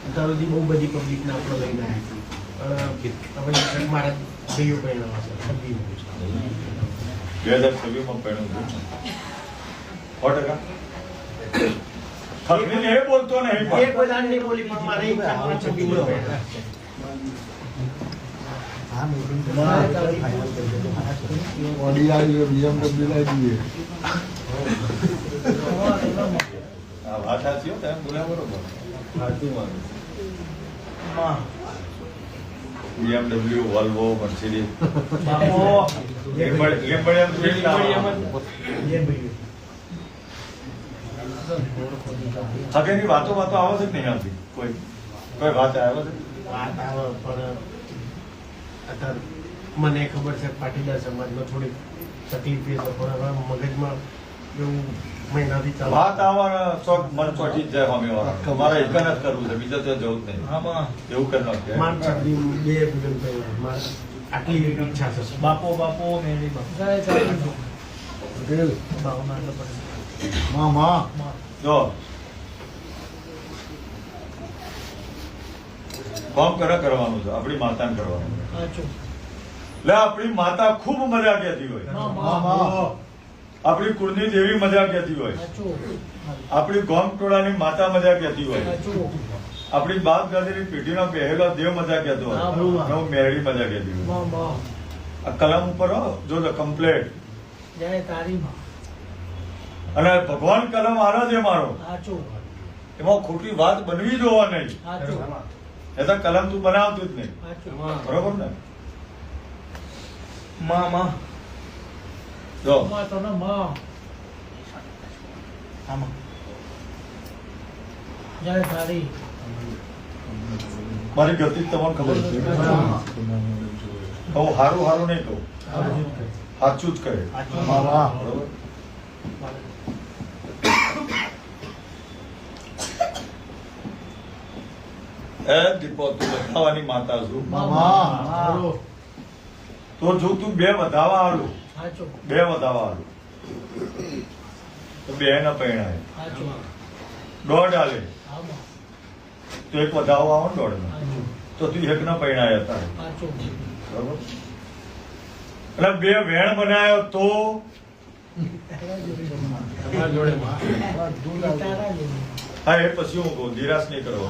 અત્યાર સુધી બહુ બધી પબ્લિકને આપણે લઈને આવ્યા પણ મારા ભાઈઓ પહેરવા છે 2026 પહેણું છું 100%. ખરીને એ બોલતો નહીં એક બધાને નહીં બોલી પણ મારે એક કામમાં છવ્વીસ પહેરવા છે. ઓડી આવી BMW લાવી આ વાત સાચી હો તમે બોલ્યા બરોબર BMW Volvo Mercedes હગેની વાતો આવે છે કે નહીં આવતી કોઈ વાત આવે છે વાત આવે પણ અત્યારે મને ખબર છે પાટીદાર સમાજમાં થોડી તકલીફ છે પણ હવે મગજમાં એવું મહિનાથી ચાલે વાત આવવાના શોખ મન ચોટી જ જાય સામેવાળા મારે એક જ કરવું છે બીજા ત્યાં જવું જ નહીં એવું કરી નાખે માન છત્રી બે પૂજન કર્યું મારે આટલી એવી ઈચ્છા છે બાપો મેરી મામા જો કામ કરવાનું છે આપણી માતાને કરવાનું એટલે આપણી માતા ખૂબ મજા કહેતી હોય આપણી કુળની દેવી મજા કહેતી હોય આપણી ગોમ ટોળાની માતા મજા કહેતી હોય આપણી બાપ દાદાની પેઢીનો પહેલો દેવ મજા કહેતો હોય મેરડી મજા કહેતી હોય આ કલમ ઉપર જો કમ્પ્લેટ અને ભગવાન કલમ આરો છે મારો એમાં ખોટી વાત બનવી જોવા નહીં એ તો કલમ તું બનાવતું જ નહીં બરોબર ને જો મારી ગતિ તમને ખબર છે કહું હારું નહીં કહું સાચું જ કહે બરોબર એ દીપો તું બતાવવાની માતા છું તો જો તું બે વધાવા આલું તો બે ના પૈણાય દોઢ આલે તો એક વધાવો આવો ને દોઢ તો તું એક ના પૈણાય હતા બરોબર એટલે બે વેણ બનાવ્યો તો હા એ પછી હું કહું નિરાશ નહીં કરો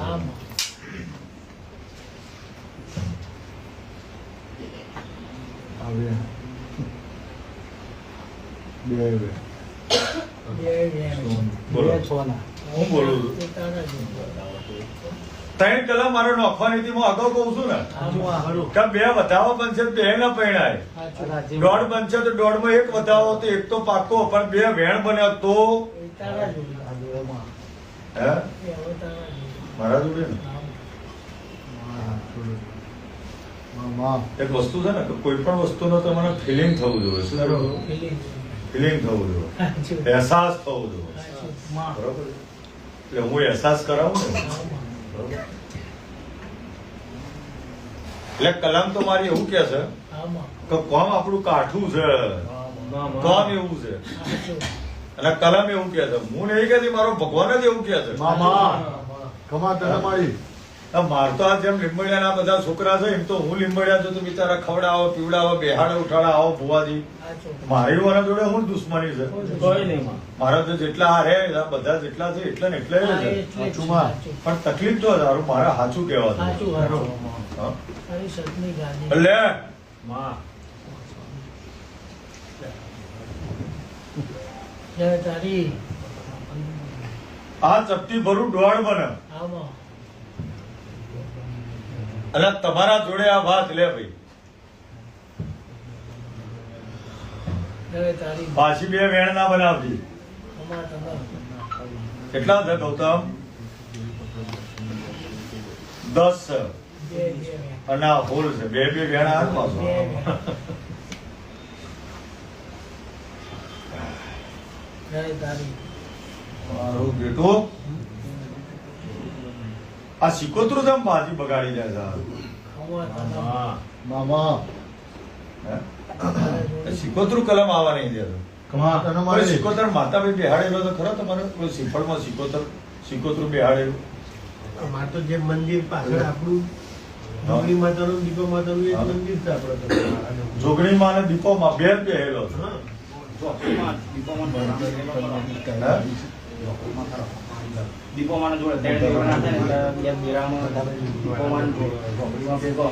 હું બોલું છું ત્રણ કલમ મારે નોખવાની હતી હું અગાઉ કહું છું ને કે બે વધાવો બનશે બે ના પૈણાય દોઢ બનશે તો દોઢ માં એક વધાવો તો એક તો પાકો પણ બે વેણ બન્યા તો હે મારા જોડે ને એક વસ્તુ છે ને કે કોઈ પણ વસ્તુનો તો મને ફિલિંગ થવું જોઈએ શું ફિલિંગ થવું જોઈએ અહેસાસ થવો જોઈએ બરોબર એટલે હું અહેસાસ કરાવું ને બરોબર એટલે કલમ તો મારી એવું કે છે કે કોમ આપણું કાઠું છે કોમ એવું છે અને કલમ એવું કે છે હું નહીં કહેતી મારો ભગવાન જ એવું કે છે માર તો આ જેમ લીંબડિયાના બધા છોકરા છે એમ તો હું લીંબડિયા છું તો બિચારા ખવડાવો પીવડાવો બેહાડે ઉઠાડા આવો ભુવાજી મારી વાળા જોડે હું દુશ્મની છે મારા તો જેટલા આ રે બધા જેટલા છે એટલા ને એટલે પણ તકલીફ તો સારું મારે સાચું કહેવા એટલે આ ચપટી ભરું દોડ બને અને તમારા જોડે આ વાત લે ભાઈ પાછી બે વેણ ના બનાવતી કેટલા છે ગૌતમ 10 છે અને આ હોલ છે બે વેણ હાથમાં મારું બેટું આ સિકોતરું જેમ ભાજી બગાડી જાય છે સિકોતરું કલમ આવવા નહીં દેતો સિકોતર માતા ભાઈ બેહાડેલો તો ખરો તમારે સિફળમાં સિકોતરું બેહાડેલું અમારે તો જે મંદિર પાછળ આપણું જોગણી માતાનું દીપો માતાનું એક મંદિર છે આપણે તો. જોગણીમાં અને દીપોમાં બે પહેલો છે. હા. દીપોમાં જોડે ત્રણ દેવના હતા ને એટલે બે દેરામાં દીપોમાં ભેગો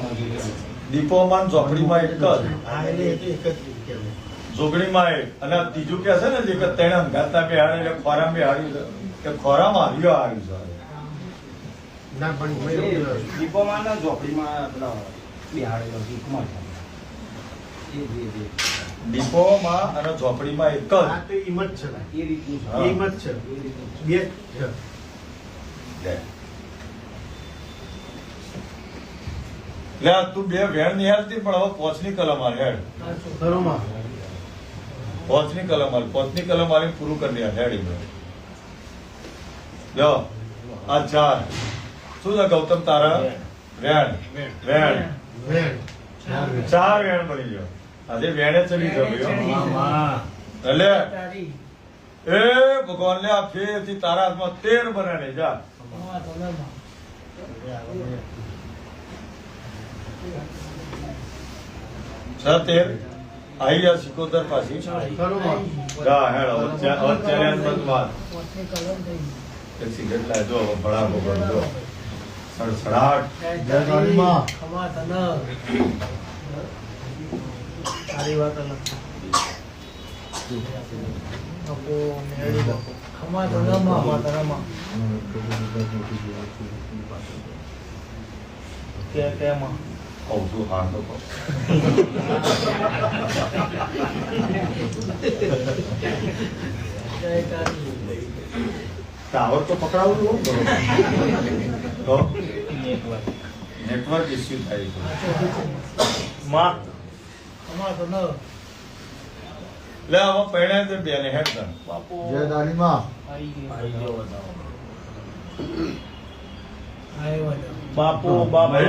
દીપોમાં ને ઝોપડીમાં એક જ, હા, એટલે એ તો એક જ કહેવાય. જોગણીમાં એક, અને ત્રીજું કે છે ને જે કે ત્રણ અંગાતા બેહાડે એટલે ખોરામાં બેહાડ્યું છે કે ખોરામાં હરિયો આવ્યું છે. ના પણ મેં દીપોમાં ને ઝોપડીમાં પેલા બિહાડેલો દીપમાં દીપોમાં અને ઝોપડીમાં એક જ. આ તો હિંમત છે ભાઈ. એ રીતનું છે. હા. એ હિંમત છે. બે જ છે. લે લે, તું બે વેણ નહીં હાલતી પણ હવે પોચની કલમ હાલ હેડ. ખરોમાં. પોચની કલમ હાલ, પોચની કલમ હાલીને પૂરું કરી દે હેડ ઈ. લ્યો આ ચાર શું છે ગૌતમ તારા? વેણ વેણ વેણ. ચાર વેણ બની ગયો. આજે વેણે ચડી ગયો એટલે એ ભગવાન ને આ ફેરથી તારા હાથમાં 13 બને નહીં જા. છ 13 આઈ જા સિકોતર પાછી ખરોમાં. જા હેડ હવે ચેલેન્જ મત માર. એક સિગરેટ લાવજો હવે ભડાકો કરજો. સડસડાટ. જય કાળીમાં. સારી વાત અલગ છે. કહું છું હા તો કહું. ટાવર તો પકડાવું છું તો નેટવર્ક ઇસ્યુ થાય છે. લે હવે પહેણાય તો બેને હેડ કર. જય કાળીમાં. બાપુ બાપુ. બાપુ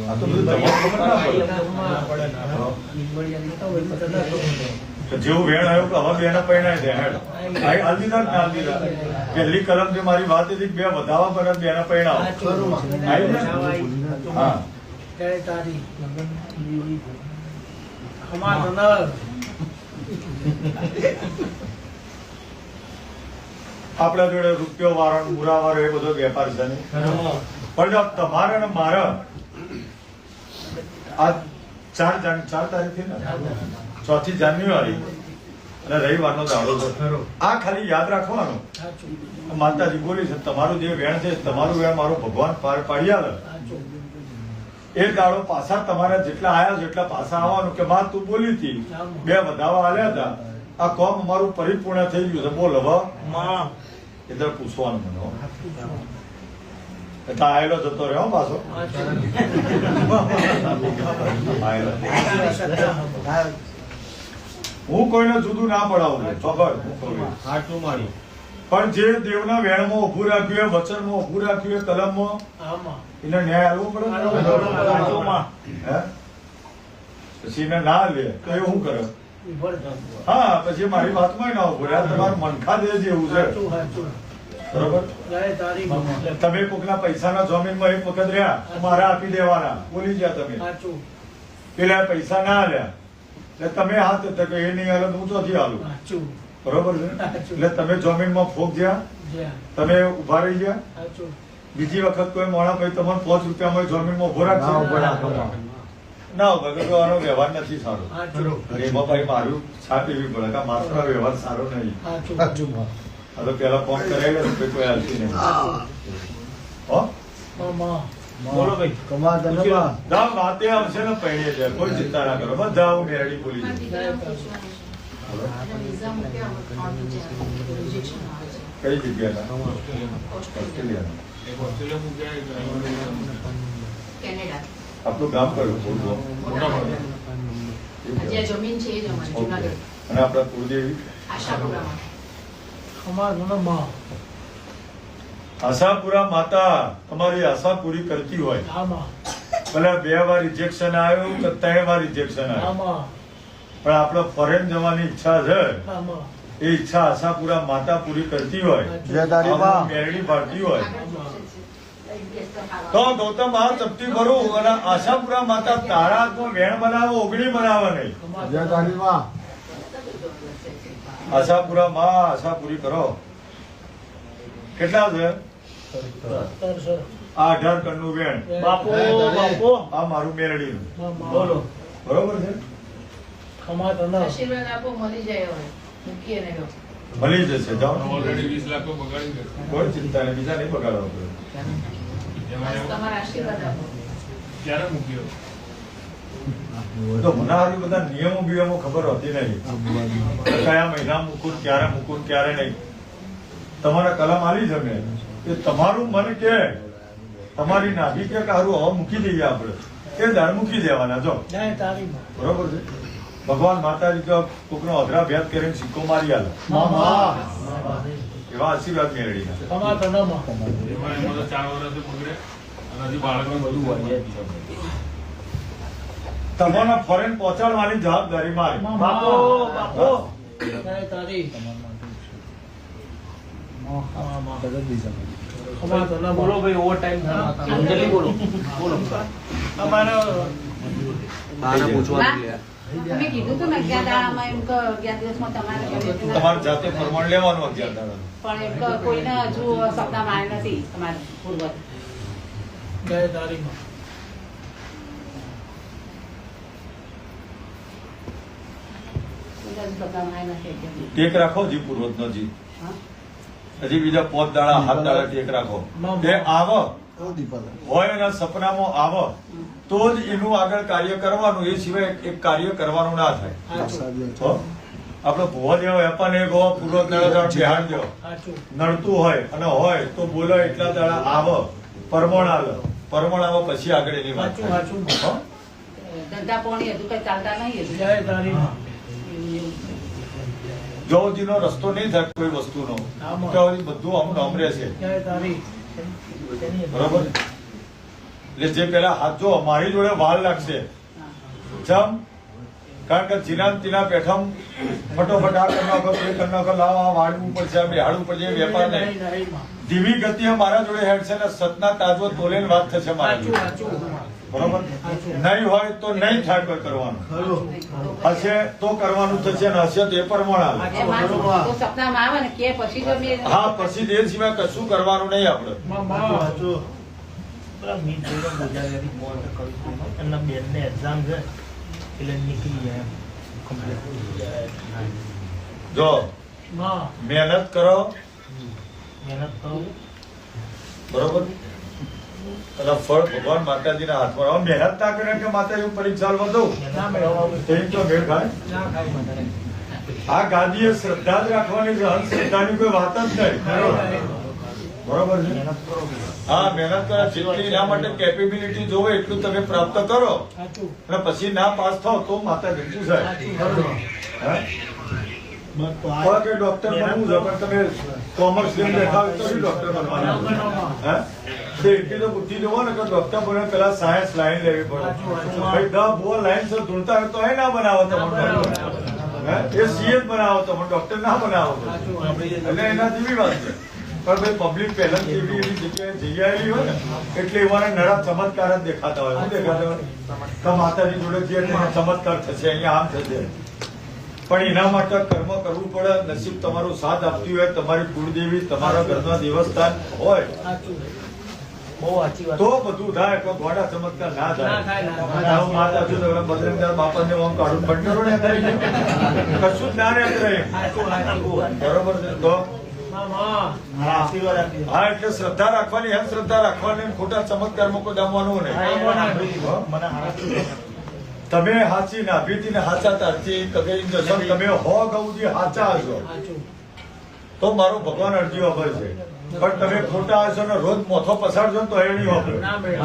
આ તો બધું તમારે ખબર ના પડે. તો જેવું વેણ આવ્યું કે હવે બેને પહેણાય દે હેડ. આઈ હાલતી ના હાલતી ના. પહેલી કલમ જે મારી વાત હતી કે બે વધાવા પર બેને પહેણાવો. આઈ ને? હા આપણા જોડે રૂપિયો વાળો મુરા વાળો એ બધો વેપાર છે નહીં. પણ જો તમારે ને મારે આ 4 તારીખથી ને 4 જાન્યુઆરી અને રવિવારનો દાડો છે. આ ખાલી યાદ રાખવાનું. માતાજી બોલી છે તમારું જે વેણ છે તમારું વેણ મારો ભગવાન પાર પાડી આવે. એ દાડો પાછા તમારા જેટલા આયા છે એટલા પાછા આવવાનું કે માં તું બોલી હતી 2 વધાવા આલ્યા હતા આ કોમ અમારું પરિપૂર્ણ થઈ ગયું છે બોલ હવે માં એટલે પૂછવાનું મને હો. એટલે આયેલો જતો રહ્યો પાછો આયેલો. હું કોઈને જુદું ના પડાવું ચોગડ હાચું મારી પણ જે દેવના વેણમાં ઉભું રાખ્યું હોય વચનમાં ઉભું રાખ્યું હોય કલમમાં એને ન્યાય આપવો પડે ને? હે? પછી એને ના લે તો એ શું કરે? હા પછી મારી વાતમાં ના ઉભું રહે. આ તમારું મનખા દે જેવું છે બરોબર. તમે કોકના પૈસાના જમીનમાં એક વખત રહ્યા તો મારા આપી દેવાના બોલી ગયા તમે પેલા પૈસા ના આલ્યા એટલે તમે હાથ એટલે કે એ નહીં હાલે તો હું ચોથી હાલું બરોબર છે. એટલે તમે જમીનમાં ફોક ગયા તમે ઉભા રહી ગયા બીજી વખત કોઈ મોણા ભાઈ તમને 5 રૂપિયામાં જમીનમાં ઉભો ના ઉભો રાખશે રાખો. ના ઉભો કરવાનો વ્યવહાર નથી સારો. એમાં ભાઈ મારું છાપ એવી પડે કે માત્ર વ્યવહાર સારો નહીં. સાચું. આ તો પેલા ફોન કરાવી લે તો કોઈ હાલતી નહીં. હો બોલો ભાઈ કમા ધનમાં. જાઓ વાતે આવશે ને પૈણે છે કોઈ ચિંતા ના કરો બધા હું મેરડી બોલી જઈશ. કઈ જગ્યાના? ઓસ્ટ્રેલિયાના. આપણું ગામ કયું? બોલવો. જ્યાં જમીન છે એ જ અમારી ઓકે. જુનાગઢ અને આપણા કુળદેવી આશાપુરામાં. આશાપુરા માતા તમારી આશા પૂરી કરતી હોય ભલે 2 વાર રિજેક્શન આવ્યું કે 3 વાર રિજેક્શન આવ્યું પણ આપણે ફોરેન જવાની ઈચ્છા છે એ ઈચ્છા આશાપુરા માતા પૂરી કરતી હોય, જય તારી માં. મેરડી પાડતી હોય તો ગૌતમ મહારાજ ચપટી ભરું અને આશાપુરા માતા તારા હાથમાં વેણ બનાવો, ઓગણી બનાવે નહીં. જય તારી માં. આશાપુરા માં આશા પૂરી કરો. કેટલા છે? આ 18 કણનું વેણ. બાપુ બાપુ આ મારું મેરડીનું. બોલો બરોબર છે? ખમા તને આશીર્વાદ આપો, મળી જાય હવે. મૂકીએ ને હવે. મળી જશે. જાઓ, ઓલરેડી 20 લાખ તો બગાડી ગયા. કોઈ ચિંતા નહીં, બીજા નહીં બગાડવા પડે. બસ તમારા આશીર્વાદ આપો. ક્યારે મૂક્યો? તો મને હારી બધા નિયમો બિયમો ખબર હોતી નહીં. કયા મહિના મૂકું, ક્યારે મૂકું, ક્યારે નહીં. તમારા કલમ આલી છે મેં કે તમારું મન કે તમારી નાભી કે હારું હવે મૂકી દઈએ આપણે, એ દાળ મૂકી દેવાના. જો જય તારી માં. બરોબર છે. ભગવાન માતાજી તો કોકનો અધરા ભેદ કરીને સિક્કો મારી આલે, એવા આશીર્વાદ મેળવીના. ખમા તને માં. એમાં તો 4 વર્ષથી બગડે અને હજી બાળકને બધું હોય. તમને ફોરેન પહોંચાડવાની જવાબદારી મારી. બાપુ બાપુ જય તારી ખમા તને બોલો ભાઈ, ઓવર ટાઈમ જલ્દી બોલો બોલો. તમે કીધું તું ને 11 દાડામાં એમ કે 11 દિવસમાં તમારે તમારે જાતે પ્રમાણ લેવાનું 11 દાડાનું. પણ એમ કે કોઈને હજુ સપનામાં આવ્યા નથી તમારે પૂર્વજ. જય તારી માં. કોઈને હજુ સપનામાં આવ્યા નથી. ટેક રાખો જી, પૂર્વજનો જી. હા? હજી બીજા 5 દાડા 7 દાડા ટેક રાખો. તે આવો હોય એના સપનામાં આવો તો જ એનું આગળ કાર્ય કરવાનું, એ સિવાય એક કાર્ય કરવાનું ના થાય. હો? આપણો ભુવા જેવો વેપારને ગો પૂર્વજ નળદાળ બિહાર જો સાચું નડતું હોય અને હોય તો બોલો એટલા દાડા આવો, પરમણ આવે, પરમણ આવે પછી આગળ એની વાત સાચું થાય. સાચું. હો? ધંધા પાણી હજુ કઈ ચાલતા નહીં હજુ. જય તારી માં. જો હજીનો રસ્તો નહીં થાય કોઈ વસ્તુનો તો હજી બધું આમ નામ રહેશે. જય તારી. બરોબર? એટલે જે પેલા હાથ જો મારી જોડે વાર લાગશે. જમ કારણ કે જીના તીના પેઠમ ફટોફટ આ કરી નાખો, તે કરી નાખો, લાવો આ વાળવું પડશે, આ બેહાડવું પડશે, એ વેપાર નહીં. નહીં માં. ધીમી ગતિએ મારા જોડે હેડશે ને સતના તાજો તોલેન વાત થશે મારા સાચું જોડે. સાચું. બરોબર? નહીં હોય તો નહીં થાય કોઈ કરવાનું, હશે તો કરવાનું થશે ને હશે તો એ પ્રમાણ આવે. એમાં તો સપનામાં આવે ને કે પછી જો મેં હા, પછી તે સિવાય કશું કરવાનું નહીં આપણે. માં એમના બેનને એક્ઝામ છે એટલે નીકળી જાય જો માં મહેનત કરો, મહેનત કરો. બરોબર, અને ફળ ભગવાન માતાજીના હાથમાં. હવે મહેનત ના કરે કે માતાજી પરીક્ષા વધુ ના મેળવવા તેમ તો મેળ ખાય. ના ખાય મને. આ ગાદીએ શ્રદ્ધા જ રાખવાની છે, અંધશ્રદ્ધાની કોઈ વાત જ નહીં. બરોબર છે? હા, મહેનત કરો, જેટલી એના માટે કેપેબિલિટી જોવે એટલું તમે પ્રાપ્ત કરો સાચું. અને પછી ના પાસ થાવ તો માતા ભેગું થાય. હે? કોઈ કે ડોક્ટર બનવું છે પણ તમે કોમર્સ લઈને બેઠા હોય તો ડોક્ટર બનવાના. હે? તો એટલી તો બુદ્ધિ જોવો ને કે ડોક્ટર બને પેલા સાયન્સ લાઈન લેવી પડે. ભાઈ 10 ભૂવા લાઈન છે ધૂળતા હોય તો એ ના બનાવો તમે ડોક્ટર. હે? એ સીએ જ બનાવો તમે ડોક્ટર ના બનાવો તમે. એટલે એના જેવી વાત છે. પણ ભાઈ પબ્લિક પહેલાથી એવી એવી જગ્યાએ જઈ આવેલી હોય ને એટલે એવાને નડા ચમત્કાર જ દેખાતા હોય. શું દેખાતા હોય? તો માતાજી જોડે જઈએ એટલે ચમત્કાર થશે, અહીંયા આમ થશે. પણ એના માટે કર્મ કરવું પડે. નસીબ તમારું સાથ આપતી હોય, તમારી કુળદેવી, તમારા ઘરના દેવસ્થાન હોય સાચું. બહુ સાચી વાત. તો બધું થાય. કોઈ ગોળા ચમત્કાર ના ના થાય, થાય. ના થાય. હું માતા છું તો બજરંગદાસ બાપાને આમ કાઢું બંને ને કશું જ ના રહે. સાચું સાચું. બરોબર છે? તો માં આશીર્વાદ આપી હા, એટલે શ્રદ્ધા રાખવાની, એમ શ્રદ્ધા રાખવાની, ખોટા ચમત્કારમાં કોઈ દામવાનું નહીં. મને હારા તમે હાચી નાભીથી ને હાચા તારથી કગઈ જશો, તમે હો ગૌજી હાચા હશો સાચું. તો મારો ભગવાન અરજી વાપર છે. પણ તમે ખોટા હશો ને રોજ મોથો પસાડજો ને તો એ નહીં વાપરે. ના મેળવે.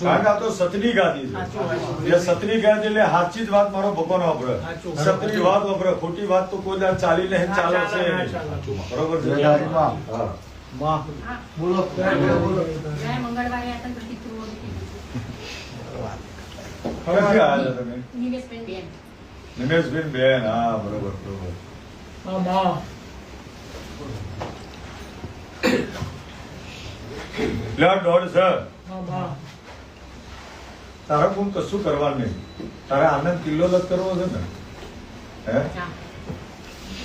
કારણ કે આ તો સતની ગાદી છે. જે સતની ગાદી એટલે હાચી જ વાત મારો ભગવાન વાપરે. સતની વાત વાપરે, ખોટી વાત તો કોઈ દાડ ચાલી નહીં, ચાલે છે નહીં. બરોબર છે? જય તારી માં. હા. બોલો. ગયા મંગળવારે હતા ને પછી થોડું ક્યાંથી આવ્યા હતા તમે? નિલેશબેન બેન. નિમેશબેન બેન. હા, બરોબર બરોબર. મામા લે દોઢ છે મામા તારા કોણ કશું કરવાનું નહીં. તારે આનંદ કિલ્લો જ કરવો છે ને. હે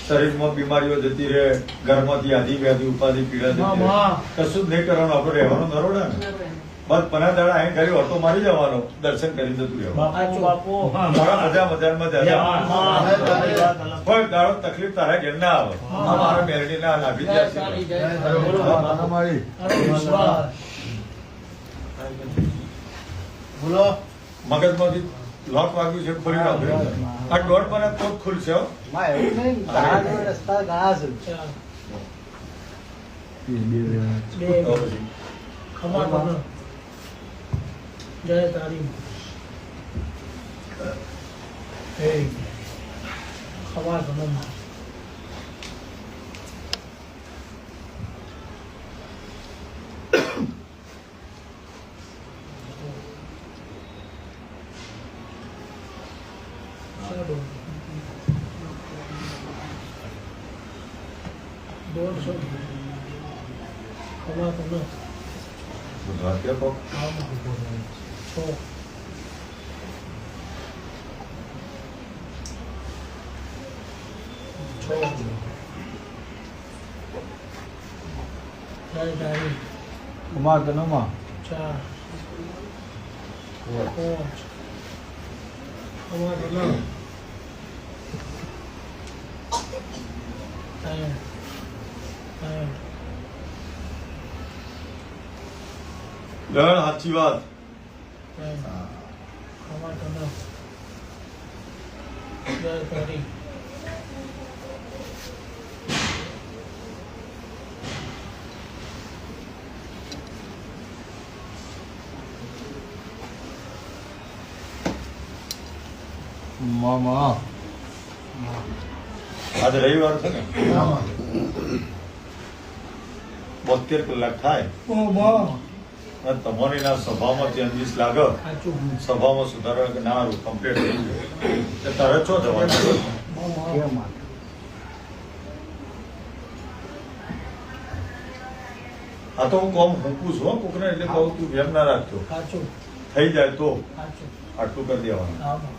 શરીરમાં બીમારીઓ જતી રહે, ઘરમાંથી આધી વ્યાધિ ઉપાધિ પીડા જતી રહે. મામા કશું જ નહીં કરવાનું, આપણે રહેવાનું નરોડા ને. બસ 15 દાડા અહીં ઘરે ઓટો મારી જવાનો, દર્શન કરી જતું રહેવાનું. બાપુ મારા મજામાં કોઈ દાડો તકલીફ તારા ઘેર ના આવે. મારા મેરડી ના નાભી જાય છે. મારી અરે વિશ્વાસ બોલો મગજમાંથી લોક વાગ્યું છે, ફરી વાગ્યું. આ દોઢ મને તો જ ખુલશે હો. રસ્તા ઘણા છે. બે ખમા તને જય તારી હે ખમા તને દોઢસો ખમા તને ગુજરાત કે કહો. છો છો જય તારી કુમાર તનોમાં 4 5 ખમા તને 3 લણ સાચી વાત. ખમા તને જય તારી મામા આજે રવિવાર છે ને, 72 કલાક થાય અને તમારી ના સભામાં ચેન્જીસ લાગે, સાચું સભામાં સુધારો કે ના કમ્પ્લીટ થઈ ગયું તારે છો જવાનું. આ તો હું કોમ મૂકું છું હો કોકને, એટલે કહું તું વેમ ના રાખજો. સાચું થઈ જાય તો સાચું આટલું કરી દેવાનું. આમાં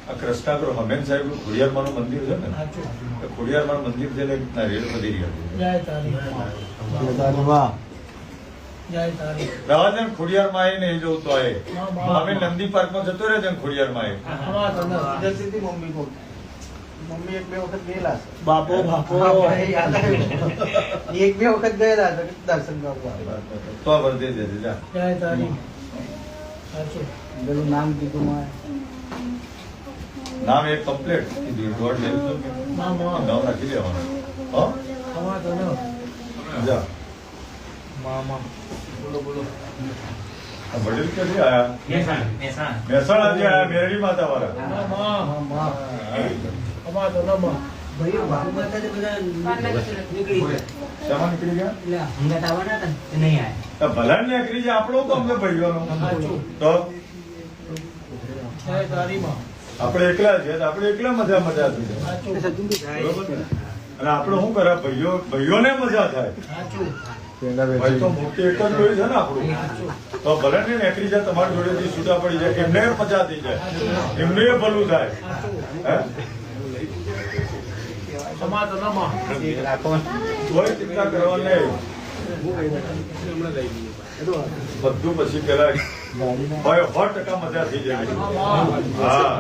આ કૃષ્ણાગ્રહ હમેન સાહેબ ખોડિયારમાંનું મંદિર છે ને, સાચું એ ખોડિયારમાંનું મંદિર છે એટલે રેલ વધી રહ્યા જય તારી દાદામાં જય તારી રાવાજન ખોડિયારમાં આવીને એ જોઉં તો આયે. મામા અમે નંદી પાર્કમાં જતો રહે છે ખોડિયારમાં આયે. ખમા તને મમ્મી કો મમ્મી એક બે વખત ગયેલા છે. બાપો બાપો યાદ આવ્યું. એક બે વખત ગયેલા છે દર્શન કરવા. તો વર્ધે દેજે જા. જય તારી સાચું પેલું નામ કીધું માં નામ એક કમ્પ્લીટ કીધું, દોઢ લઈ લીધું કે મામા નામ રાખી દેવાનું. હો ખમા તને જા. મામા આ વડીલ ક્યાંથી આયા? મહેસાણાથી આયા, મેરડી માતા વાળા. મામા ખમા તને માં શેમાં નીકળી ગયા? તો ભલા ને નીકળી જાય, આપણો તો અમને ભાઈઓનો. તો જય તારી માં આપણે એકલા છે તો આપણે એકલા મજા થઈ જાય. સાચું બરોબર ને? અને આપણે શું કરે, ભાઈઓને મજા થાય. સાચું ભાઈ તો મોટી એક જ હોય છે ને આપણું. તો ભલે ને નીકળી જાય, તમારી જોડેથી છૂટા પડી જાય, એમને મજા થઈ જાય, એમને ભલું થાય. હે ખમા તને માં કોઈ ચિંતા કરવાની નહીં. બધું પછી પેલા હોય 100% મજા થઈ જાય. હા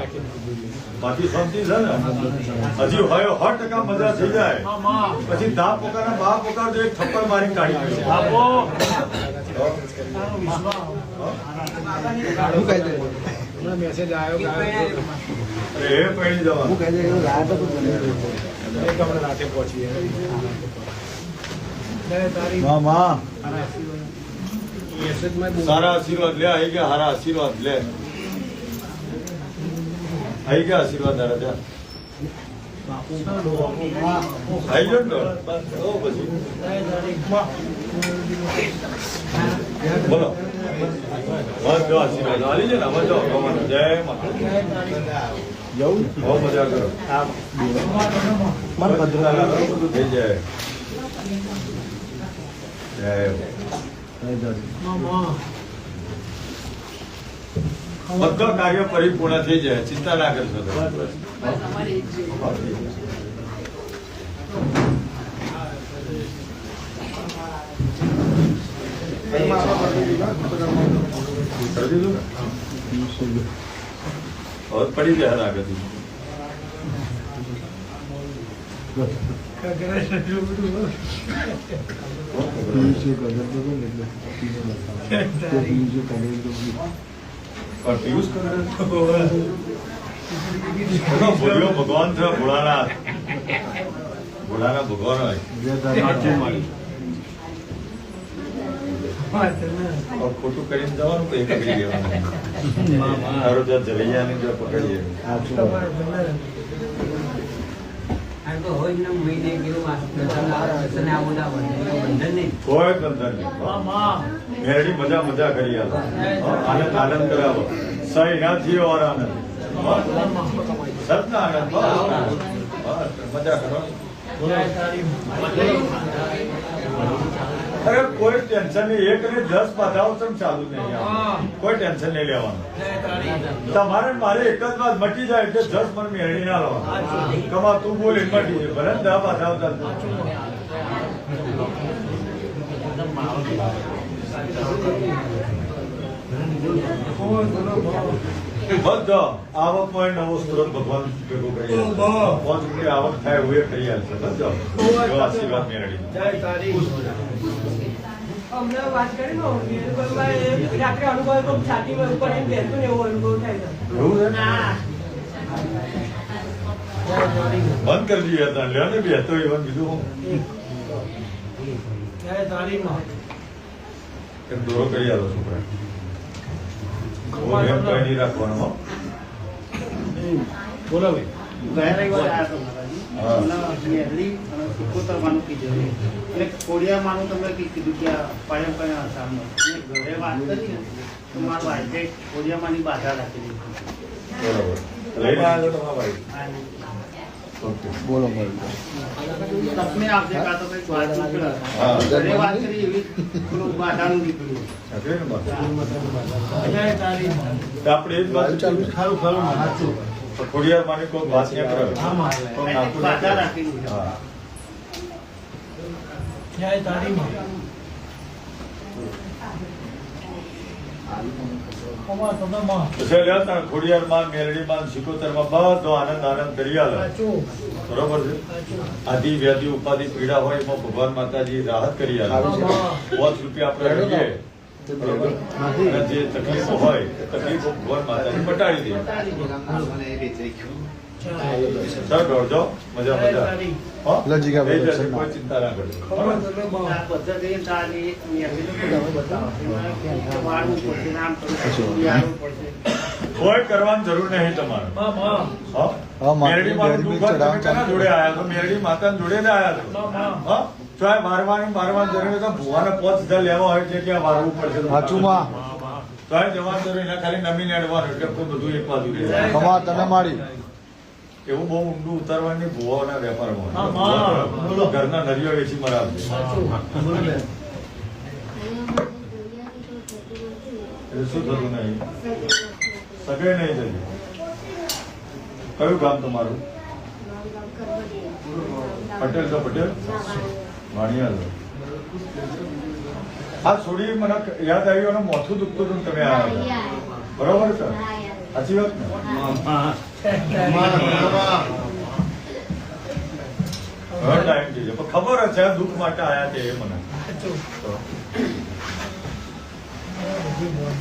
બાકી શાંતિ છે ને, હજી હોય 100% મજા થઈ જાય. મામા પછી દા પોકાર ને બા પોકાર જો એક થપ્પડ મારી કાઢી દે. બાપો તારો વિશ્વાસ મેસેજ આવ્યો અરે એ પડી જવાનું. રાતે પહોંચી જય તારી મામા સારા આશીર્વાદ લે. આવી ગયા સારા આશીર્વાદ લે. આવી ગયા આશીર્વાદ તારા ત્યાં. આવી ગયો ને તો? તો પછી જય તારી બોલો બસ જો આશીર્વાદ હાલી છે ને. હવે જો ભગવાન જય માતા. જય તારી બહુ મજા કરો બધું થઈ જાય બધા કાર્ય પરિપૂર્ણ થઈ જાય ચિંતા ના કરશો તમે. બસ અમારે એ જ જોઈએ. કરી દીધું ને હવે પડી જાય આગળથી પિયુષ કરે બોલ્યો ભગવાન છે ભોળાનાથ ભગવાન હોય ખોટું કરીને જવાનું તો એ પકડી લેવાનું તારો ત્યાં જલૈયાની જો પકડીએ કોઈ બંધન નહીં મેરડી મજા મજા કરી આનંદ આનંદ કરાવો સહી ના થયો और આનંદ સતના આનંદ મજા કરો અરે કોઈ ટેન્શન નહીં 1 ને 10 પાછાઓ તમે ચાલુ નહીં કોઈ ટેન્શન નહીં લેવાનું તમારે મારે એક જ વાત મટી જાય એટલે 10 મને મેળવી ના લેવાનું કમા તું બોલ એ મટી જાય ભલે 10 પાછાઓ ચાલતું બધો આવકમાં નવો સ્ત્રોત ભગવાન ભેગો કરી 5 રૂપિયા આવક થાય એવું એ કરી આવશે બધો આશીર્વાદ મેળવી હમણાં વાત કરી નો રાત્રે અનુભવ તો છાતીમાં ઉપર એમ બેસતું ને એવો અનુભવ થાય છે. એવું છે બંધ કરી દઈએ હતા લે ને બેસતો એવન બીજું હું જય તારીમાં એમ દોરો કરી આલો છોકરા એમ કઈ નહીં રાખવાનો હો. બોલો ભાઈ ગયા રવિવારે આવ્યા હતા માતાજી. મેરડી અને સિકોતરમાનું કીધું એટલે કોડિયામાંનું તમે કીધું કે આ પાયમ કયા આસામનો ઘરે વાત કરી ને તો મારા વાઈફે કોડિયામાંની બાધા રાખી દીધી. બરાબર લઈને આવ્યો તમારા ભાઈ ઓકે બોલો બોલો તપને આપજે કાં તો કંઈક વાત નીકળે. હા. ઘરે વાત કરી એવી પેલું બાધાનું નીકળ્યું. આપણે ને માતા જય તારીમાં આપણે એ જ વાત ચાલુ ખારું ખારું સાચું ખોડિયાર માની કોઈ વાત ન કરે આમાં કોઈ નાખું બાધા ના કરે. રાખી દીધી. હા જય તારીમાં અમાર તમે માં એટલે લ્યો તાણ ખોડિયારમાં મેરડીમાં સિકોતરમાં બધો આનંદ આનંદ કરી આલે સાચું બરોબર છે આદિ વ્યાધિ ઉપાધિ પીડા હોય એમાં ભગવાન માતાજી રાહત કરી આલે 5 રૂપિયા આપણે રહીએ બરોબર અને જે તકલીફો હોય એ તકલીફો ભગવાન માતાજી મટાડી દે સર દોડજો મજા મજા હો લજીકા થઈ જશે, ભાઈ કોઈ ચિંતા ના કરજો ખબર તમે માં આ પદ્ધતિ તારી મેરડીનું બધું બતાવો. વાળવું પડશે, આમ કરવું પડશે, યારું પડશે. કોઈ કરવાની જરૂર નહીં તમારે માં માં હો હા, માતાજી મેરડી માનું ગરમી દુઃખ હોય, તમે ચડાવતા કેના જોડે આયા છો મેરડી માતા જોડે જ આયા છો માં હા ચાહે મારવાની જરૂર તો ભુવાને 5000 લેવા હોય એટલે કે વારવું પડશે સાચું માં ચાહે જવાનું જરૂર એના ખાલી નમીને અડવાનું એટલે કોઈ બધું એક બાજુ રહે કમા તમે મારી એવું બહુ ઊંડું ઉતારવાની ભુવાઓના વેપારમાં હા, માં. બોલો ઘરના નરિયો વેચી મરાવશે સાચું બોલો બેન એટલે શું થતું નહીં સગે નહીં થયું કયું ગામ તમારું પટેલ તો પટેલ વાણિયા આ છોડી મને યાદ આવ્યું અને મોથું દુખતું હતું ને તમે આવ્યા બરોબર છે સાચી વાત ને હવે ટાઈમ થઈ જાય પણ ખબર છે આ દુઃખ માટે આયા છે એ મને તો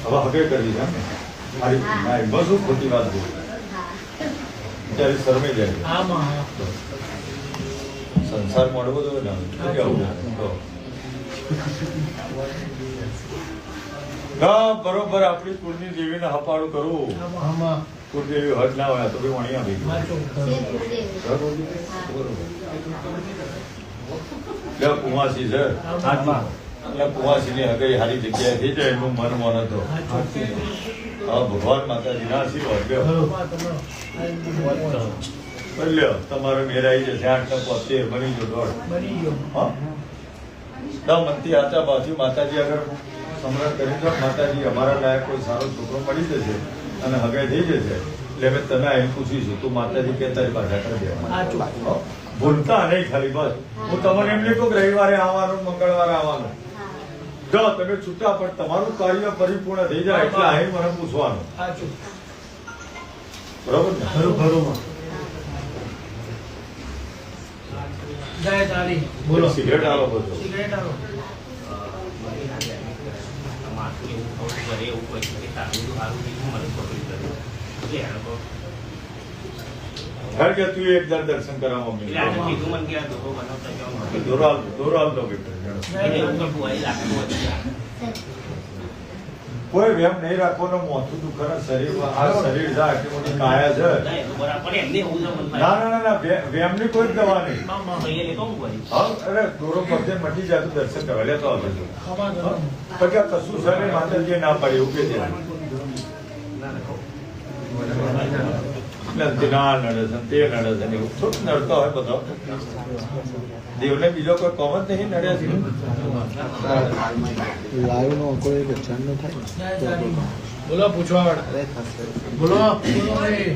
હવે હગે કરી દીધા ને મારી બસ ખોટી વાત બોલ ત્યારે શરમે જાય હા માં સંસાર મળવો તો ને કેવું તો ના બરોબર આપણી કુળની દેવીને હપાળું કરવું આમાં કુળદેવી હજ ના હોય તો ભાઈ વણિયા ભેગી કુમાસી છે આમાં એટલે કુવાસીની હગાઈ સારી જગ્યાએ થઈ જાય એનું મન મોન હતો. હા, ભગવાન માતાજીના આશીર્વાદ લ્યો. લ્યો, તમારો મેર આવી જશે 8 ને 75 બની ગયો દોઢ. હા, મનથી આચા બાજુ માતાજી આગળ સમરણ કરી દો. માતાજી અમારા લાયક કોઈ સારો છોકરો મળી જશે અને હગાઈ થઈ જશે એટલે મેં તને અહીં પૂછીશું, તું માતાજી કે તારી પાછા કરી દે. ભૂલતા નહીં ખાલી બસ. હું તમને એમ નહીં કહું કે રવિવારે આવવાનું, મંગળવારે આવવાનું. જો તમે છૂટા પણ તમારું કાર્ય પરિપૂર્ણ થઈ જાય એટલે અહીં મને પૂછવાનું. બરોબર ને? જય તારી બોલો. સિગરેટ આલો બધો. સિગરેટ આવો. માથું એવું થોડું ઘરે એવું કોઈ કે તારું સારું બીજું મને પકડી કર્યું એટલે એને કહું હર કે તું એક દર દર્શન કરવા મમ્મી. એટલે આજે કીધું મને કે આ દોરો બનાવતા જાઓ દોરાલ દો બેટા. એટલે એવું તો ભુવાઈ લાગતું હતું. કોઈ વેમ નહીં રાખવાનો. મોથું દુખાને શરીરમાં આ શરીર છે આટલી મોટી કાયા છે. ના, એ તો બરાબર એમને એવું છે મને ના ના ના ના વેમની કોઈ જ દવા નહીં. ભાઈએ લેતો હું ભુવાઈ. હા, અરે દોરો પગને મટી જાય તો દર્શન કરવા લેતો આવજો. પછી આ કશું છે નહીં, માતાજીએ ના પાડી એવું કે છે. એટલે ના નડે છે તે નડે છે એવું થોડું નડતો હોય બધો. દેવને બીજો કોઈ કોમ જ નહીં નડ્યા છે. લાઈવ નો કોઈ નુકસાન ન થાય. જય તારી માં. બોલો પૂછવા વાળા. અરે થશે. બોલો એ.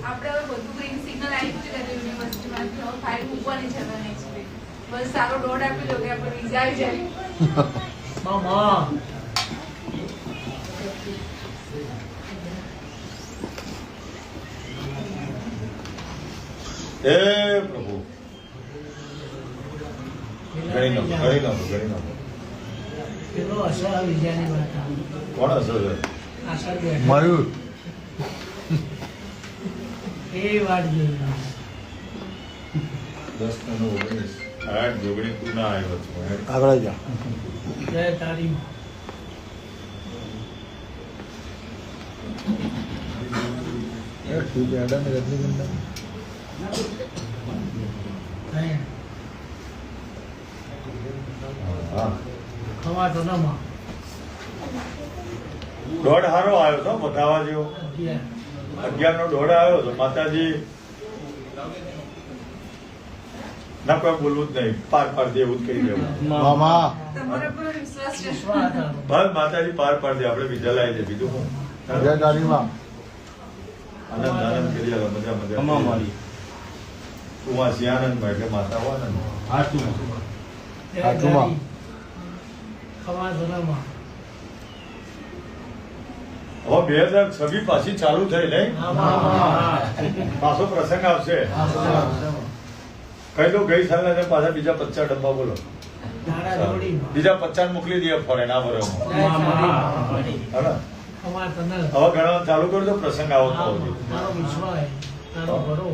આપણે હવે બધું ગ્રીન સિગ્નલ આવી ગયું છે યુનિવર્સિટીમાં ફાઇલ મૂકવાની છે નેક્સ્ટ વીક. બસ સારો દોડ આપી દો કે આપણે વિઝા આવી જાય. મામા હે પ્રભુ ગણી નાખો, ગણી નાખો, ગણી નાખો. પેલો અસર વિજયાની વાત કોણ હશે છે? અસર બેઠો મયુર એ વાત જોઈ 10 ને 19 8 જોગણી તું ના આવ્યો છું. આગળ જા. જય તારી માં. ઠીક છે અડા ને રજનીગંધા હા, ખવા તો ના માં દોઢ હારો આવ્યો તો બતાવવા જેવો. 11 નો દોઢ આવ્યો તો માતાજી ના કોઈ બોલવું જ નહીં, પાર પાડ દે એવું જ કહી દેવું. મામા તમારા પર વિશ્વાસ છે. બસ માતાજી પાર પાડ દે, આપણે બીજા લાવી દે બીજું હું. જય તારી માં. આનંદ આનંદ કરી આલો, મજા મજા મારી. તું વાંચી આનંદમાં એટલે માતા હો આનંદ. સાચું માં. ખવા તો ના માં. હવે 2026 પાછી ચાલુ થઈ નહીં, પાછો પ્રસંગ આવશે. કહી દો ગઈ સાલના જેમ પાછા બીજા 50 ડબ્બા બોલો. તારા જોડી માં. બીજા 50 મોકલી દઈએ ફોરેન આ બરોબર. જય તારી માં. હવે ખવા તો ના. ગણવા ચાલુ કરજો, પ્રસંગ આવો તો આવજો. તારો વિશ્વાસ તારો ભરો.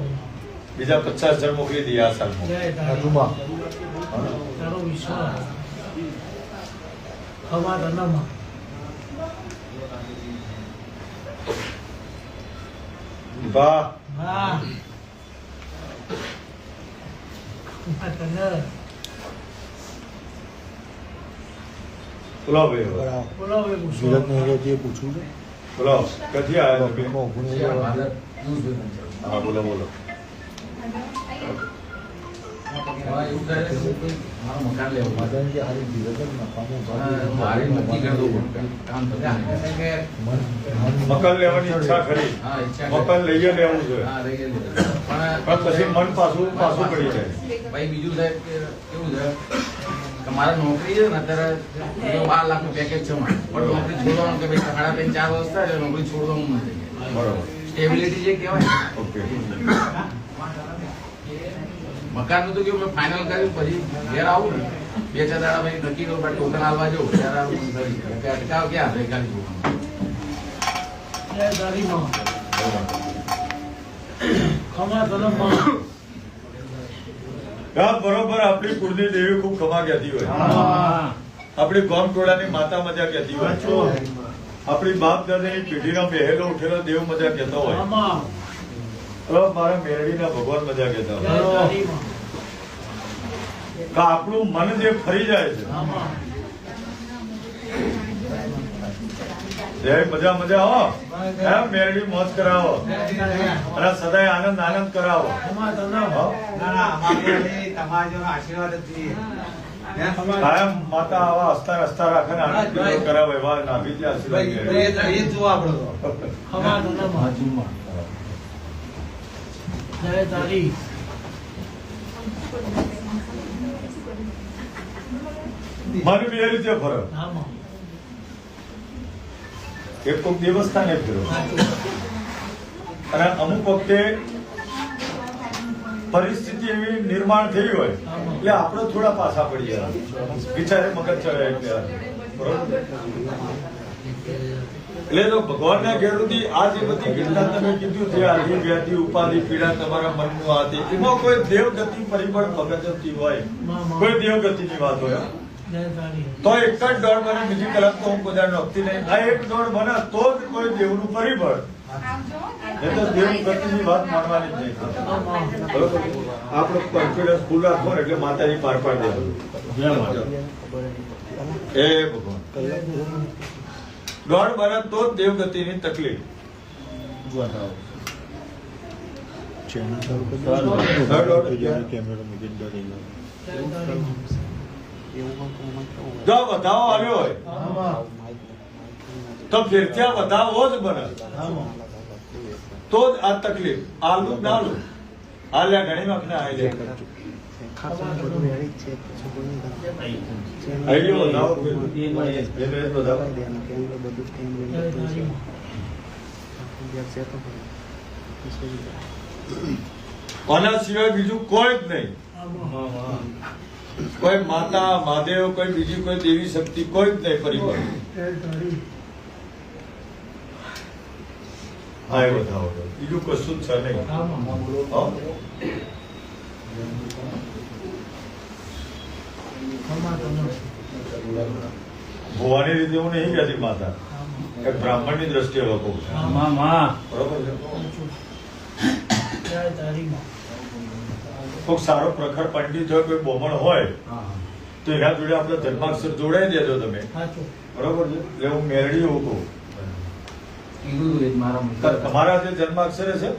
બીજા 50 જણ મોકલી દઈએ આ સાલમાં. જય તારી સાચું માં. માં. તારો વિશ્વાસ ખવા તો ના માં. વાહ, હા બોલો ભાઈ, હવે. બોલો ભાઈ પૂછો. સુરત ને જે પૂછવું છે બોલો ક્યાંથી આવ્યા તમે? ટોપિકમાં ઊભું નહીં રહેવાનું. હા બોલો બોલો. મદન કે હારી ધીરજ જ નફામાં મકાન લેવાની ઈચ્છા ખરી, મકાન લઈએ લેવું જોઈએ, પણ પછી મન પાછું પાછું પડી જાય. ભાઈ બીજું સાહેબ કે કેવું છે કે મારા નોકરી છે ને અત્યારે 12 લાખનું પેકેજ છે મારે, પણ નોકરી છોડવાનું કે ભાઈ 3.5 4 વર્ષ થાય એટલે નોકરી છોડવાનું નથી. બરોબર, સ્ટેબિલિટી જે કહેવાય ઓકે. મકાનનું તો કેવું મેં ફાઇનલ કર્યું પછી ઘેર આવું ને 2-4 દાડા પછી નક્કી કરું ટોકન આવવા જવું ત્યારે આવું અટકાવ ક્યાં રહે ખાલી જોવાનું. જય તારી માં. ખવા તો ના માં. હા, બરોબર. આપણી કુળની દેવી ખૂબ ખમા કહેતી હોય, આપણી ગોમ ટોળાની માતા મજા કહેતી હોય, આપણી બાપ દાદાની પેઢીનો બેહેલો ઉઠેલો દેવ મજા કહેતો હોય, મામા. હવે મારા મેરડીના ભગવાન મજા કહેતા જય હોય. તારી માં. કે આપણું મન જે ફરી જાય છે મામા. જય મજા મજા હો એમ મેરડી મોજ કરાવો અને સદાય આનંદ આનંદ કરાવો ખમા તને હો. તમારા જેવો આશીર્વાદ જ જોઈએ. કાયમ માતા આવા હસતા હસતા રાખે ને આનંદ પૂર્વક કરાવે એવા નાભી જે આશીર્વાદ મેળવે. એ જ જુઓ આપણો તો. ખમા તને જય તારી મને બે રીતે ફરો આમાં એક કોક દેવસ્થાને ફેરો અને અમુક વખતે પરિસ્થિતિ એવી નિર્માણ થઈ હોય એટલે આપણે થોડા પાછા પડી જાય વિચારે મગજ ચડે એટલે બરોબર એટલે તો ભગવાનના ઘેરથી આ જે બધી ઘટના તમે કીધું છે આદિ વ્યાધિ ઉપાધિ પીડા તમારા મનનું આ તે એમાં કોઈ દેવગતિ પરિબળ ભગતતી હોય કોઈ દેવગતિની વાત હોય જય તારી તો એક જ દોડ બને બીજી કલાક તો હું બધા નોખતી નહીં આ એક દોડ બને તો જ કોઈ દેવનું પરિબળ એ તો દેવ ગતિની વાત માનવાની જ નહીં બરોબર આપણો કોન્ફિડન્સ ફૂલ રાખો ને એટલે માતાજી પાર પાડી દે એ ભગવાન દોડ બને તો જ દેવગતિની તકલીફ જો વધાવો આવ્યો હોય તો ફેર ત્યાં વધાવો જ બને તો જ આ તકલીફ આલુ ના આલુ આલ્યા ઘણી વખત ના આવી આઈડિયો વધાવો આના સિવાય બીજું કોઈ જ નહીં કોઈ માતા મહાદેવ કોઈ બીજી કોઈ દેવી શક્તિ કોઈ જ નહીં પરિબળ જય તારી હા એ બતાવો બીજું કશું જ છે નહીં આમાં હો? ખમા તને ભુવાની રીતે હું નહીં કહેતી માતા આમાં એક બ્રાહ્મણની દ્રષ્ટિએ લોકો બરોબર છે જય તારી માં કોઈક સારો પ્રખર પંડિત હોય કોઈ બોમણ હોય તો એના જોડે આપણે ધર્માક્ષર જોડાઈ દેજો તમે સાચું બરોબર છે એટલે હું મેરડી એવું કહું કીધું હતું એ જ મારા તો મિત્ર. તમારા જે જન્માક્ષર છે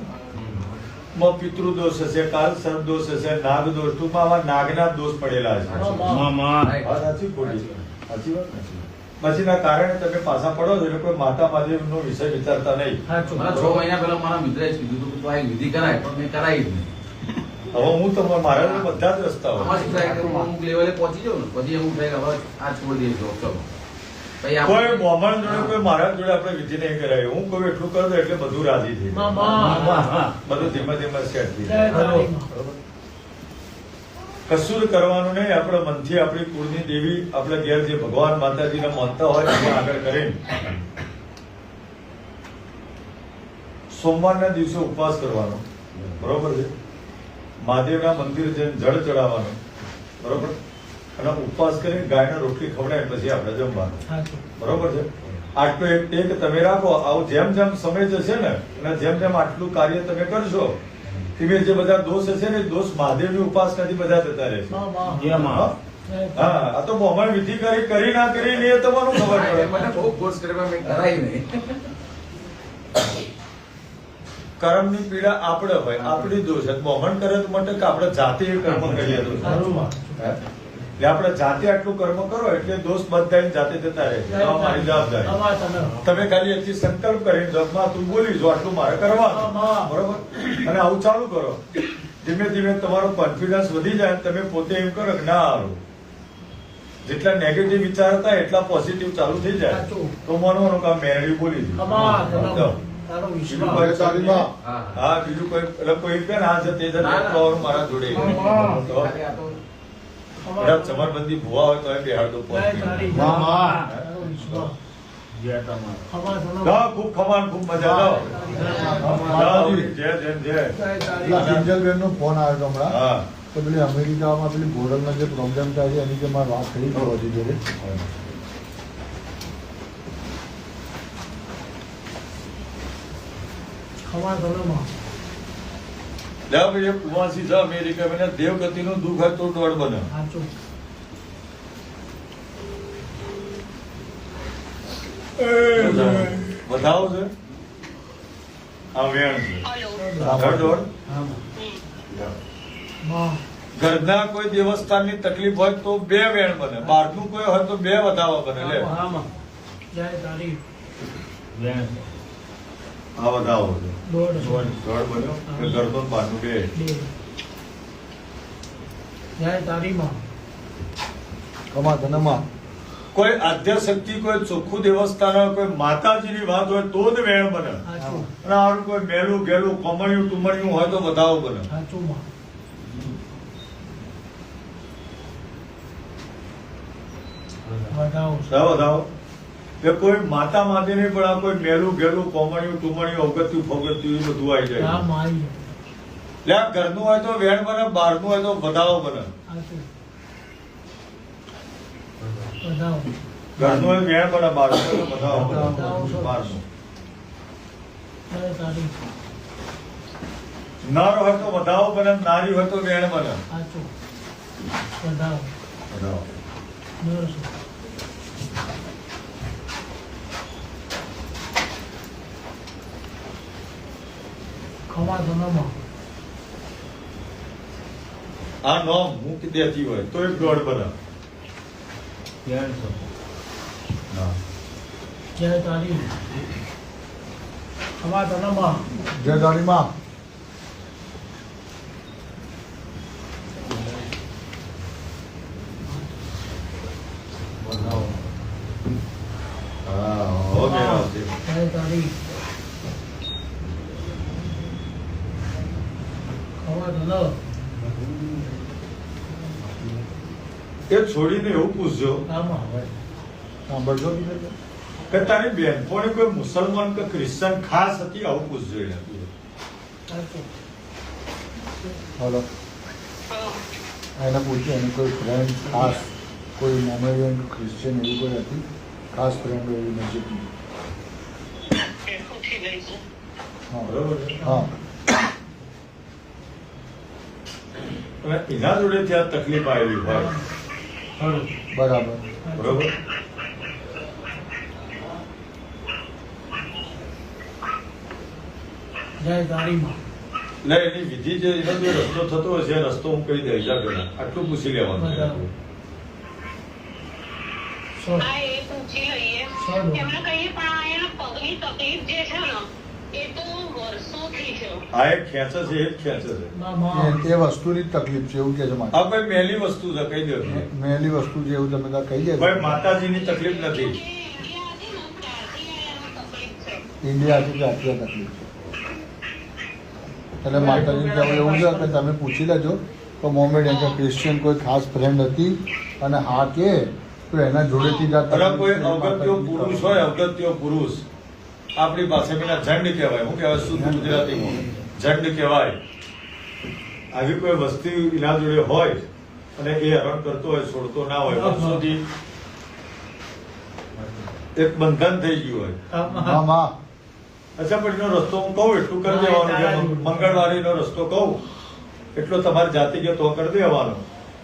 માં પિતૃદોષ હશે કાલ સર્પ દોષ હશે નાગ દોષ ટૂંકમાં આવા નાગના દોષ પડેલા છે Right. વાત સાચી ખોટી સાચી વાત ને? પછીના કારણે તમે પાછા પડો છો એટલે કોઈ માતા મહાદેવનો વિષય વિચારતા નહીં સાચું મારા 6 મહિના પહેલા મારા મિત્રએ જ કીધું હતું કે તું આ એક વિધિ કરાય પણ મેં કરાવી જ નહીં. હવે હું તો મારા તો બધા જ રસ્તાઓ આમાં શું થાય કે હું અમુક લેવલે પહોંચી જાઉં ને પછી એવું થાય કે હવે આ છોડી દઈએ job. ચલો પછી આપણે- કોઈ બ્રાહ્મણ જોડે કોઈ મારા જોડે આપણે વિધિ નહીં કરાય હું કોઈ એટલું કરું તો એટલે બધું રાજી થઈ જાય. મામા બધું ધીમે ધીમે સેટ થઈ જય જાય તારી માં બરોબર? કશું જ કરવાનું નહીં આપણે મનથી આપણી કુળની દેવી આપણે ઘેર જે ભગવાન માતાજીને માનતા હોય એને આગળ કરીને સોમવારના દિવસે ઉપવાસ કરવાનો બરોબર છે મહાદેવના મંદિર જઈને જળ ચડાવવાનું બરોબર અને ઉપવાસ કરીને ગાયને રોટલી ખવડાવીને પછી આપણે જમવાનું સાચું બરોબર છે આટલું એક ટેક તમે રાખો આવું જેમ જેમ સમય જશે ને અને જેમ જેમ આટલું કાર્ય તમે કરશો ધીમે જે બધા દોષ હશે ને એ દોષ મહાદેવની ઉપાસનાથી બધા જતા રહેશે મામા હા હા, આ તો બ્રાહ્મણ વિધિ કરી ના કરી નહીં એ તમારું ખબર હા, એ મને પડે બહુ force કર્યો પણ મેં કરાવી નહીં. કર્મની પીડા આપણે હોય આપણી દોષ છે બ્રાહ્મણ કરે તો માટે કે આપણે જાતે એ કર્મ કરીએ તો સારું માં હે? એટલે આપણે જાતે આટલું કર્મ કરો એટલે દોષ બધાય જાતે જતા રહે છે મારી જવાબદારી ખમા તને તમે ખાલી એકથી સંકલ્પ કરીને જપમાં તું બોલી જો આટલું મારે કરવાનું બરોબર અને આવું ચાલુ કરો ધીમે ધીમે તમારો કોન્ફિડન્સ વધી જાય તમે પોતે એમ કરો કે ના હારું જેટલા નેગેટિવ વિચાર હતા એટલા પોઝિટિવ ચાલુ થઈ જાય સાચું. તો માનવાનું કે આ મેરડી બોલી દીધું. ખમા તને જો. તારો બીજું વિશ્વાસ કોઈ હા, હા. હા બીજું કોઈ એટલે કોઈ કે ના છે તે ના, ના. તો મારા જોડે તો ખાલી આ તો બધા ચમરબંધી ભુવા હોય તો એ બેહાડ દો જય તારી હા. તારો વિશ્વાસ ખમા તને જાઓ, ખૂબ ખમાન ખૂબ મજા જાઓ જાઓ, જય જય જય જય તારી કિંજલબેન નો ફોન આવ્યો હતો હમણાં હા તો પેલી અમેરિકામાં પેલી ગોરલમાં જે પ્રોબ્લેમ થાય છે એની જે મારે વાત કરી હતી જોડે ખમા તને માં લ્યા ભાઈ, એ કુવાસી છે અમેરિકા મને દેવગતિનું દુઃખ હોય તો દોડ બને સાચું એ વધાવો છે આ વેણ છે આગળ દોડ. માં ઘરના કોઈ દેવસ્થાનની તકલીફ હોય તો 2 વેણ બને, બહારનું કોઈ હોય તો 2 વધાવા બને. લે જય તારી આ વધાવો છે દોઢ દોડ બન્યો એટલે ઘરનો ને બહારનું 2. બે જય તારી માં ખમા ધનમાં કોઈ આદ્યશક્તિ, કોઈ ચોખ્ખું દેવસ્થાન હોય, કોઈ માતાજીની વાત હોય તો જ વેણ બને. સાચું અને આવું કોઈ મેલું ગેલું કોમળિયું ટુમળિયું હોય તો વધાવો બને. સાચું માં વધાવો વધાવો કે કોઈ માતા માટે નહીં પણ આ કોઈ મેલું ગેલું કોમળિયું ટુમળિયું અવગત્યું ફગત્યું એ બધું આવી જાય. રામ આવી એટલે આ ઘરનું હોય તો વેણ બને, બહારનું હોય તો વધાવો બને. સાચું વધાવો ઘરનું હોય વેણ બને, બહારનું હોય તો વધાવો બને. બહારનું જય તારી નર હોય તો વધાવો બને, નારી હોય તો વેણ બને. સાચું વધાવો વધાવો. નરસો ખમા ધનમાં આ નોમ મૂકી દેતી હોય તો એક દોડ બને. હા. જય તારી ખમા ધનમાં જય ગાડીમાં હા, હવે આવશે. જય તારી ખમા ધન એ છોડીને એવું પૂછજો રામા સાંભળજો કે તારી બેનપણી કોઈ મુસલમાન કે ક્રિશ્ચન ખાસ હતી, આવું પૂછજો એને. સાચું હલો એને પૂછ્યું એને કોઈ ફ્રેન્ડ ખાસ કોઈ મોમેડિયન ક્રિશ્ચિયન એવી કોઈ હતી ખાસ ફ્રેન્ડ એવી નજીકની? હા બરોબર છે? હા અને એના જોડે ત્યાં તકલીફ આવેલી હોય, બરાબર બરોબર. જય તારી માં એટલે એની વિધિ જે એનો જે રસ્તો થતો હશે એ રસ્તો હું કહી દઈશ પેલા. આટલું પૂછી લેવાનું છે. બરાબર. સો હા એ પૂછી લઈએ સો એમને કહીએ પણ આ એના પગની તકલીફ જે છે ને એ તો વર્ષોથી છે. આ એક ખેંચે છે, એ જ ખેંચે છે. ના માં એ વસ્તુની જ તકલીફ છે એવું કે છે મારે આ કોઈ મેલી વસ્તુ છે, કહી દો. મેલી વસ્તુ છે એવું તમે કાંઈ કહી દે ભાઈ માતાજીની તકલીફ નથી. ઇન્ડિયાથી જાતીય તકલીફ છે એટલે માતાજી કહેવું એવું છે કે તમે પૂછી લેજો તો મોમેડિયન કે ક્રિશ્ચિયન કોઈ ખાસ ફ્રેન્ડ હતી અને હા કે તો એના જોડેથી જ આ અને કોઈ તકલીફ અવગત્યો પુરુષ હોય, અવગત્યો પુરુષ આપણી પાસે પેલા ઝંડ કહેવાય. શું કહેવાય શુદ્ધ ગુજરાતીમાં? ઝંડ કહેવાય. આવી કોઈ વસ્તુ એના જોડે હોય અને એ હરણ કરતો હોય, છોડતો ના હોય, વર્ષોથી એક બંધન થઈ ગયું હોય. હા માં અચ્છા, પણ એનો રસ્તો હું કહું એટલું કરી દેવાનું છે. મંગળવારીનો રસ્તો કહું એટલો તમારી જાતિ કે તો કરી દેવાનો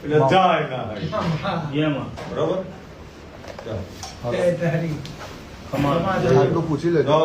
એટલે જાય ના હોય. બરોબર? ચાલો. જય તારી આટલું પૂછી લેજો તો,